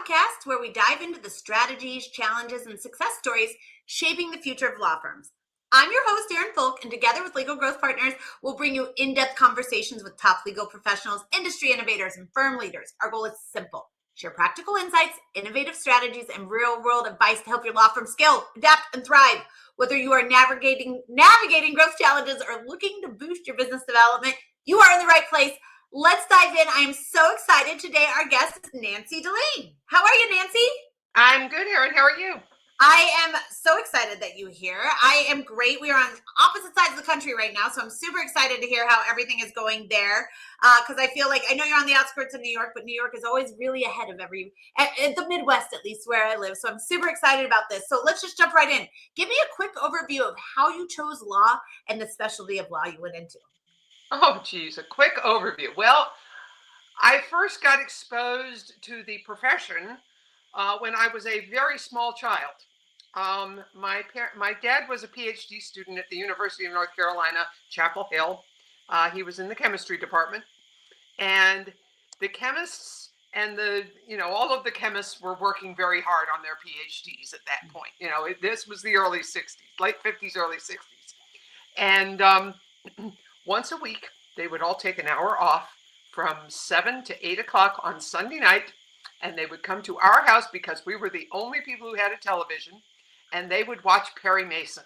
podcast where we dive into the strategies, challenges, and success stories shaping the future of law firms. I'm your host, Aaron Fulk, and together with Legal Growth Partners, we'll bring you in-depth conversations with top legal professionals, industry innovators, and firm leaders. Our goal is simple: share practical insights, innovative strategies, and real-world advice to help your law firm scale, adapt, and thrive. Whether you are navigating growth challenges or looking to boost your business development, you are in the right place. Let's dive in. I am so excited. Today, our guest is Nancy Delain. How are you, Nancy? I'm good, Aaron. How are you? I am so excited that you're here. I am great. We are on opposite sides of the country right now, so I'm super excited to hear how everything is going there. Because I feel like, I know you're on the outskirts of New York, but New York is always really ahead of the Midwest, at least where I live. So I'm super excited about this. So let's just jump right in. Give me a quick overview of how you chose law and the specialty of law you went into. Oh, geez, a quick overview. Well, I first got exposed to the profession when I was a very small child. My dad was a PhD student at the University of North Carolina, Chapel Hill. He was in the chemistry department, and the chemists and all of the chemists were working very hard on their PhDs at that point. This was the early 60s, late 50s, early 60s. And once a week, they would all take an hour off from 7 to 8 o'clock on Sunday night, and they would come to our house because we were the only people who had a television, and they would watch Perry Mason.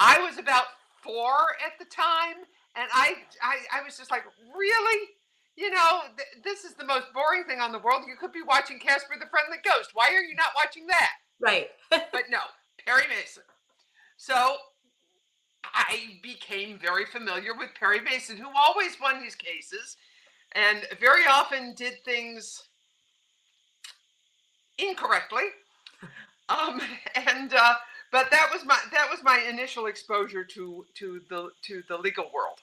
I was about 4 at the time, and I was just like, really? This is the most boring thing on the world. You could be watching Casper the Friendly Ghost. Why are you not watching that? Right. But no, Perry Mason. So I became very familiar with Perry Mason, who always won his cases and very often did things incorrectly. But that was my initial exposure to the legal world.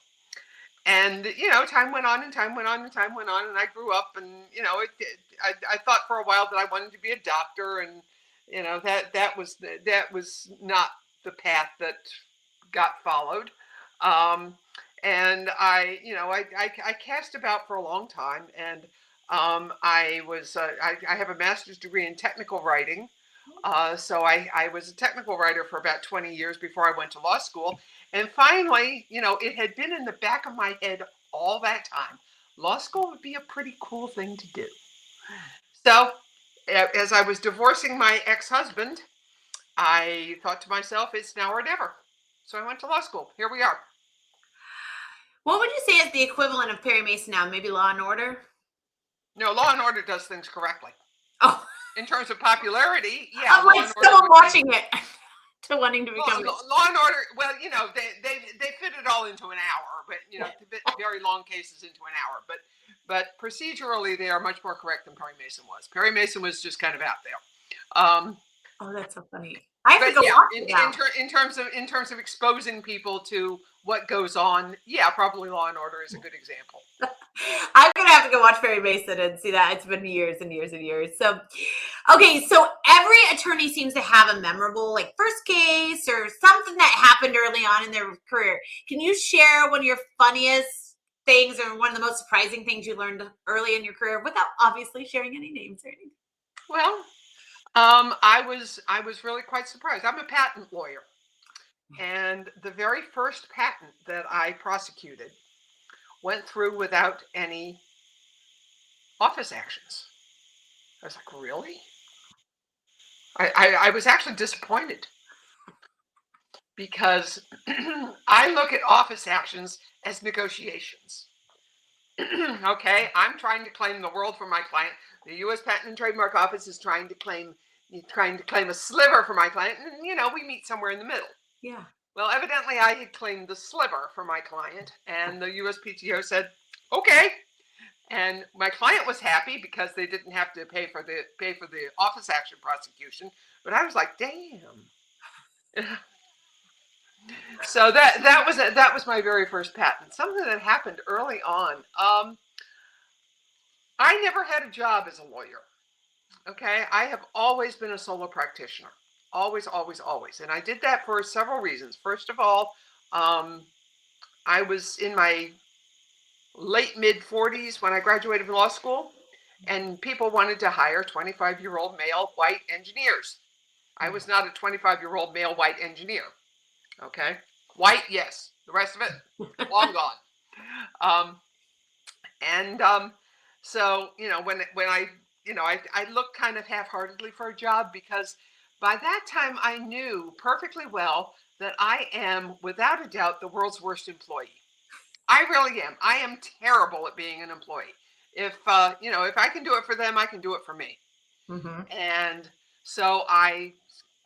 And time went on, and I grew up, and I thought for a while that I wanted to be a doctor, and that was not the path that got followed. And I cast about for a long time, and I have a master's degree in technical writing. So I was a technical writer for about 20 years before I went to law school. And finally, it had been in the back of my head all that time. Law school would be a pretty cool thing to do. So as I was divorcing my ex-husband, I thought to myself, it's now or never. So I went to law school. Here we are. What would you say is the equivalent of Perry Mason now? Maybe Law and Order? No, Law and Order does things correctly. Oh. In terms of popularity, yeah. I'm like still watching it to wanting to become Law and Order. Well, they fit it all into an hour, but to fit very long cases into an hour. But procedurally, they are much more correct than Perry Mason was. Perry Mason was just kind of out there. Oh, that's so funny. I have to go watch it now. In terms of exposing people to what goes on, yeah, probably Law and Order is a good example. I'm gonna have to go watch Perry Mason and see that. It's been years and years and years. So, okay, so every attorney seems to have a memorable first case or something that happened early on in their career. Can you share one of your funniest things or one of the most surprising things you learned early in your career without obviously sharing any names or anything? Well, I was really quite surprised. I'm a patent lawyer, and the very first patent that I prosecuted went through without any office actions. I was like, really? I was actually disappointed because I look at office actions as negotiations. Okay, I'm trying to claim the world for my client. The U.S. Patent and Trademark Office is trying to claim a sliver for my client, and we meet somewhere in the middle. Yeah. Well, evidently I had claimed the sliver for my client, and the USPTO said, okay. And my client was happy because they didn't have to pay for the office action prosecution. But I was like, damn. So that was my very first patent. Something that happened early on. I never had a job as a lawyer. Okay, I have always been a solo practitioner. Always, always, always. And I did that for several reasons. First of all, I was in my late mid-40s when I graduated from law school, and people wanted to hire 25-year-old male white engineers. I was not a 25-year-old male white engineer. Okay, white, yes. The rest of it, long gone. And so when I looked kind of half-heartedly for a job, because by that time I knew perfectly well that I am, without a doubt, the world's worst employee. I really am. I am terrible at being an employee. If if I can do it for them, I can do it for me. Mm-hmm. And so I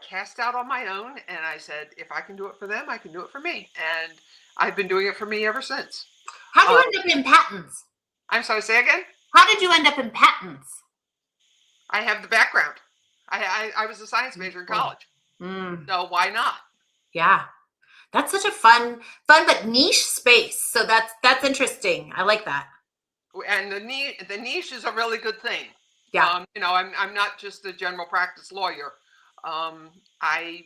cast out on my own, and I said, if I can do it for them, I can do it for me. And I've been doing it for me ever since. How did you end up in patents? I'm sorry, say again? How did you end up in patents? I have the background. I was a science major in college. So why not? Yeah. That's such a fun but niche space. So that's interesting. I like that. And the niche is a really good thing. Yeah. I'm not just a general practice lawyer. I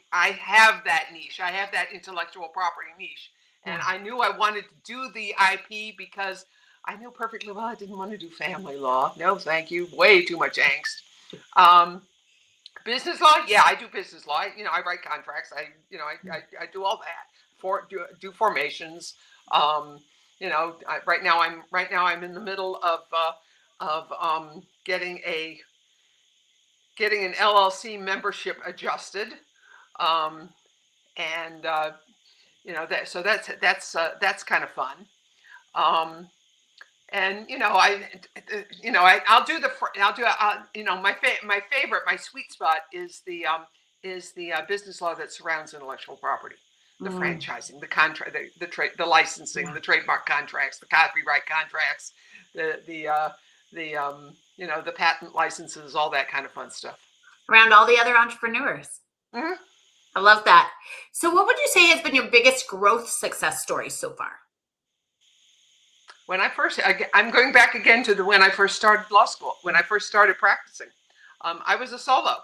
have that niche. I have that intellectual property niche. And I knew I wanted to do the IP because I knew perfectly well I didn't want to do family law. No, thank you. Way too much angst. Business law, yeah, I do business law. I write contracts. I do all that. Do formations. Right now I'm in the middle of getting an LLC membership adjusted, and that's kind of fun. And my sweet spot is the business law that surrounds intellectual property, the franchising, the contract, the licensing, the trademark contracts, the copyright contracts, the patent licenses, all that kind of fun stuff. Around all the other entrepreneurs. Mm-hmm. I love that. So what would you say has been your biggest growth success story so far? I'm going back again to when I first started law school, when I first started practicing. I was a solo,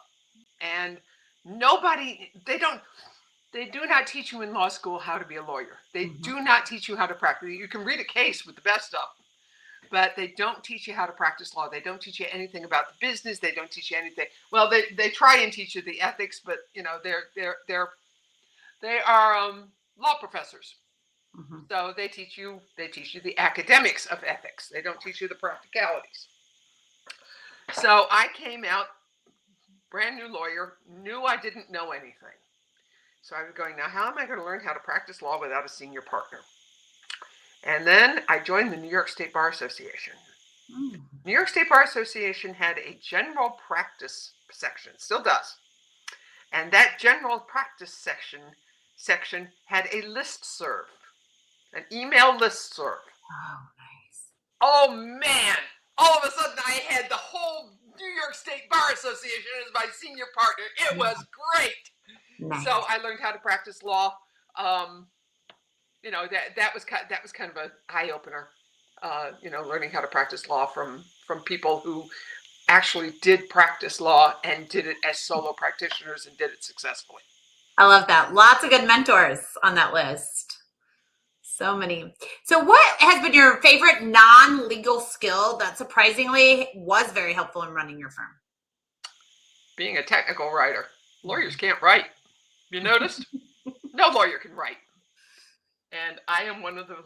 and they do not teach you in law school how to be a lawyer. They do not teach you how to practice. You can read a case with the best of them, but they don't teach you how to practice law. They don't teach you anything about the business. They don't teach you anything. Well, they try and teach you the ethics, but they are law professors. So they teach you the academics of ethics. They don't teach you the practicalities. So I came out, brand new lawyer, knew I didn't know anything. So I was going, now how am I going to learn how to practice law without a senior partner? And then I joined the New York State Bar Association. New York State Bar Association had a general practice section, still does. And that general practice section had a listserv. An email listserv. Oh, nice. Oh, man. All of a sudden, I had the whole New York State Bar Association as my senior partner. It was great. Nice. So I learned how to practice law. That was kind of an eye opener. Learning how to practice law from people who actually did practice law and did it as solo practitioners and did it successfully. I love that. Lots of good mentors on that list. So many. So what has been your favorite non-legal skill that surprisingly was very helpful in running your firm? Being a technical writer. Lawyers can't write. You noticed? No lawyer can write. And I am one of the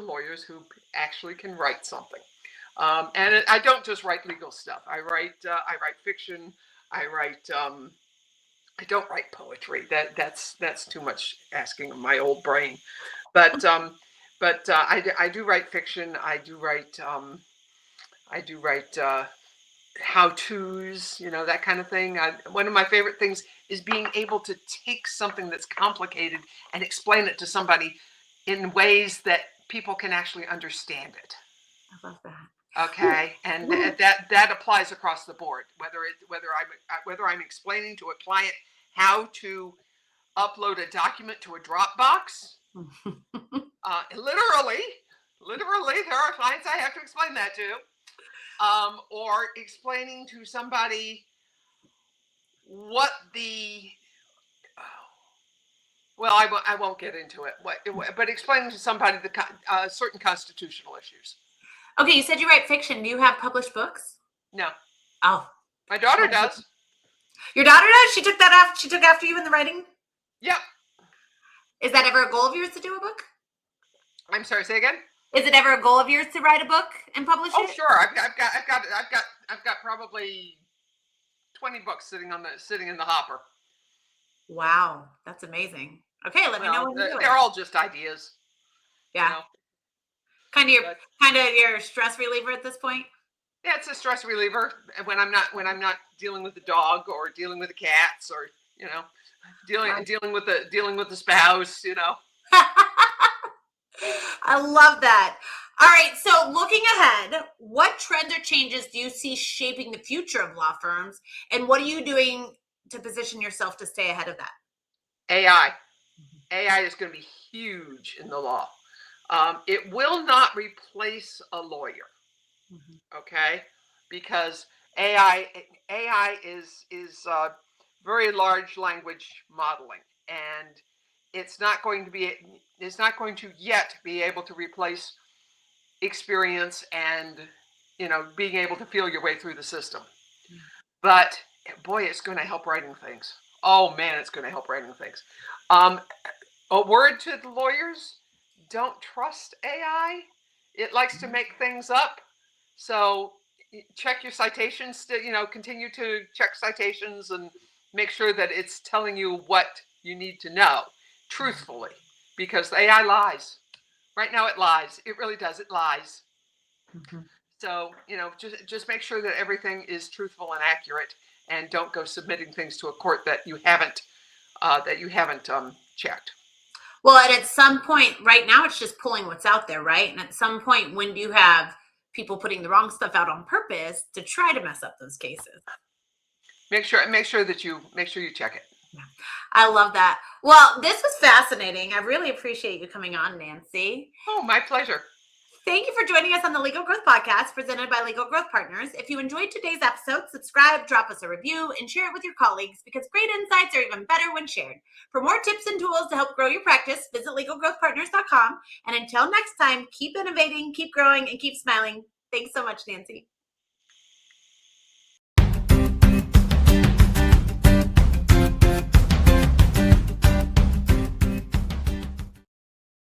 lawyers who actually can write something. And I don't just write legal stuff. I write fiction. I don't write poetry. That's too much asking of my old brain. But I do write fiction. I do write how-tos, that kind of thing. One of my favorite things is being able to take something that's complicated and explain it to somebody in ways that people can actually understand it. I love that. Okay, and that applies across the board. Whether I'm explaining to a client how to upload a document to a Dropbox. Literally, there are clients I have to explain that to, or explaining to somebody what I won't get into it. But explaining to somebody the certain constitutional issues. Okay, you said you write fiction. Do you have published books? No, Oh, my daughter does. your daughter does? She took that after. She took after you in the writing. Yep. Is that ever a goal of yours to do a book? I'm sorry. Say again. Is it ever a goal of yours to write a book and publish Oh, it? sure. I've got probably 20 books sitting in the hopper. Wow, that's amazing. Okay, let me know when you do it. They're all just ideas. Yeah, You know? kind of But, your stress reliever at this point. yeah, it's a stress reliever when I'm not dealing with the dog or dealing with the cats or dealing with the spouse. I love that. All right, so looking ahead, what trends or changes do you see shaping the future of law firms, and what are you doing to position yourself to stay ahead of that? AI is going to be huge in the law. It will not replace a lawyer, okay? Because AI is very large language modeling, and it's not going to yet be able to replace experience and being able to feel your way through the system. But boy, it's going to help writing things. Oh man, it's going to help writing things. A word to the lawyers: don't trust AI. It likes to make things up. So check your citations. Continue to check citations and make sure that it's telling you what you need to know truthfully, because the AI lies. Right now, it lies. It really does. It lies. So just make sure that everything is truthful and accurate, and don't go submitting things to a court that you haven't checked. Well, and at some point, right now, it's just pulling what's out there, right? And at some point, when do you have people putting the wrong stuff out on purpose to try to mess up those cases? Make sure that you check it. Yeah. I love that. Well, this was fascinating. I really appreciate you coming on, Nancy. Oh, my pleasure. Thank you for joining us on the Legal Growth Podcast presented by Legal Growth Partners. If you enjoyed today's episode, subscribe, drop us a review, and share it with your colleagues, because great insights are even better when shared. For more tips and tools to help grow your practice, visit LegalGrowthPartners.com. And until next time, keep innovating, keep growing, and keep smiling. Thanks so much, Nancy.